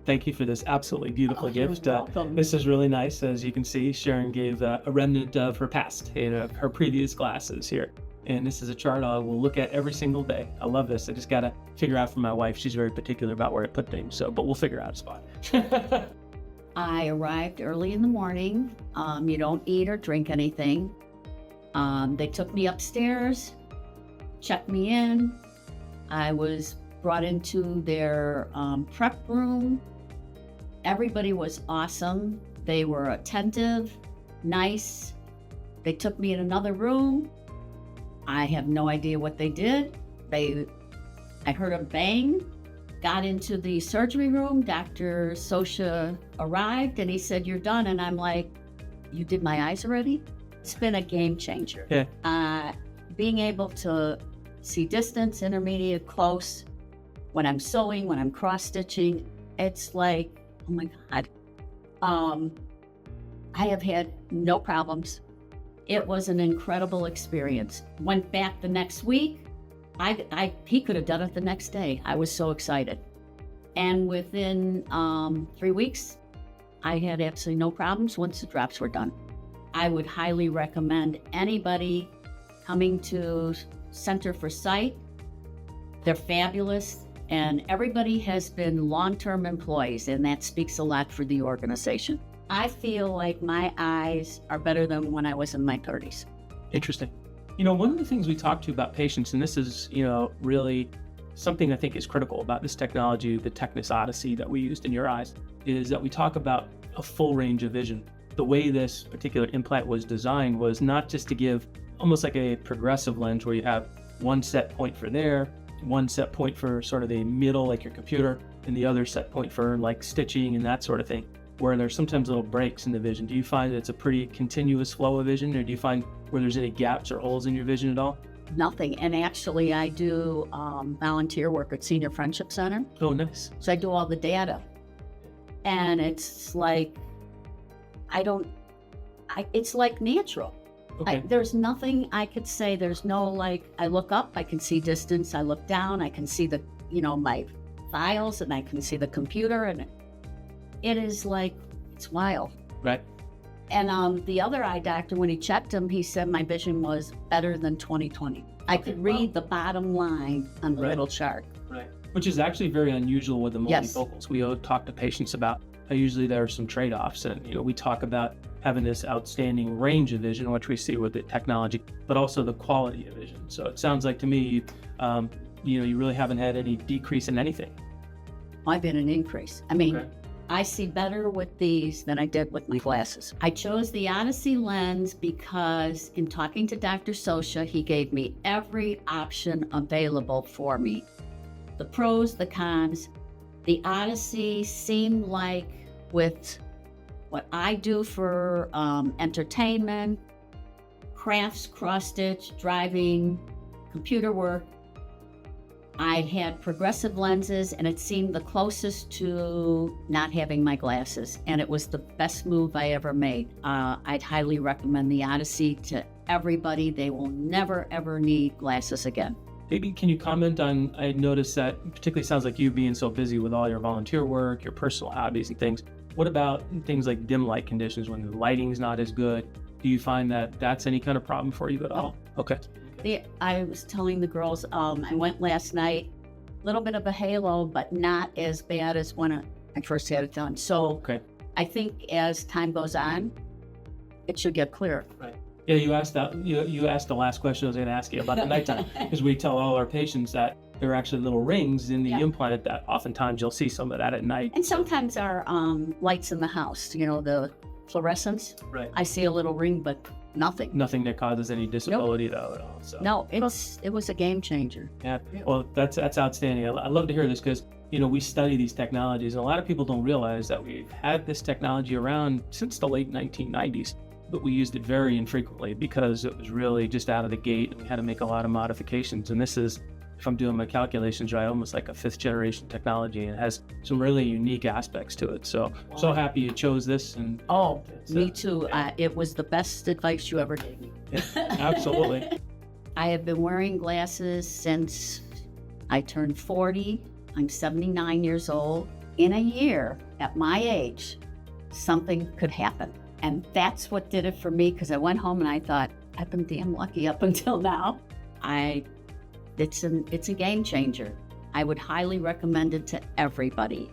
thank you for this absolutely beautiful gift. You're welcome. This is really nice. As you can see, Sharon gave a remnant of her past, her previous glasses here. And this is a chart I will look at every single day. I love this. I just got to figure out from my wife. She's very particular about where I put things. But we'll figure out a spot. I arrived early in the morning. You don't eat or drink anything. They took me upstairs, checked me in. I was brought into their prep room. Everybody was awesome. They were attentive, nice. They took me in another room. I have no idea what they did. I heard a bang, got into the surgery room. Dr. Sosha arrived and he said, "You're done." And I'm like, "You did my eyes already?" It's been a game changer. Yeah. Being able to see distance, intermediate, close, when I'm sewing, when I'm cross-stitching, it's like, oh my God. I have had no problems. It was an incredible experience. Went back the next week. He could have done it the next day. I was so excited. And within 3 weeks, I had absolutely no problems once the drops were done. I would highly recommend anybody coming to Center for Sight. They're fabulous, and everybody has been long-term employees, and that speaks a lot for the organization. I feel like my eyes are better than when I was in my 30s. Interesting. One of the things we talk to about patients, and this is, really something I think is critical about this technology, the Tecnis Odyssey that we used in your eyes, is that we talk about a full range of vision. The way this particular implant was designed was not just to give almost like a progressive lens where you have one set point for there, one set point for sort of the middle, like your computer, and the other set point for like stitching and that sort of thing, where there's sometimes little breaks in the vision. Do you find that it's a pretty continuous flow of vision, or do you find where there's any gaps or holes in your vision at all? Nothing. And actually, I do volunteer work at Senior Friendship Center. Oh, nice. So I do all the data. And it's like, it's like natural. Okay. There's nothing I could say. There's no I look up, I can see distance. I look down, I can see the, my files, and I can see the computer. And it is it's wild. Right. And the other eye doctor, when he checked him, he said my vision was better than 20/20. I could read the bottom line on the little chart. Right. Which is actually very unusual with the Yes. multifocals. We talk to patients about how usually there are some trade-offs, and we talk about having this outstanding range of vision, which we see with the technology, but also the quality of vision. So it sounds like to me, you really haven't had any decrease in anything. I've been an increase. I mean, Okay. I see better with these than I did with my glasses. I chose the Odyssey lens because in talking to Dr. Sosha, he gave me every option available for me. The pros, the cons. The Odyssey seemed like with what I do for entertainment, crafts, cross-stitch, driving, computer work, I had progressive lenses, and it seemed the closest to not having my glasses, and it was the best move I ever made. I'd highly recommend the Odyssey to everybody. They will never, ever need glasses again. Maybe can you comment on, I noticed that particularly sounds like you being so busy with all your volunteer work, your personal hobbies and things. What about things like dim light conditions when the lighting's not as good? Do you find that that's any kind of problem for you at all? Okay. I was telling the girls, I went last night, a little bit of a halo, but not as bad as when I first had it done. So Okay. I think as time goes on, it should get clearer. Right. Yeah, you asked that. You asked the last question I was going to ask you about the nighttime, because we tell all our patients that there are actually little rings in the implant that oftentimes you'll see some of that at night. And sometimes our lights in the house, the fluorescents, Right. I see a little ring, but nothing. Nothing that causes any disability though at all. So. No, it was a game changer. Yeah. Well, that's outstanding. I love to hear this because we study these technologies, and a lot of people don't realize that we've had this technology around since the late 1990s, but we used it very infrequently because it was really just out of the gate, and we had to make a lot of modifications. And this is, if I'm doing my calculations right, almost like a 5th generation technology, and it has some really unique aspects to it. So happy you chose this. And me too. It was the best advice you ever gave me. Absolutely. I have been wearing glasses since I turned 40. I'm 79 years old. in a year at my age, something could happen. And that's what did it for me, because I went home and I thought, I've been damn lucky up until now. It's a game changer. I would highly recommend it to everybody.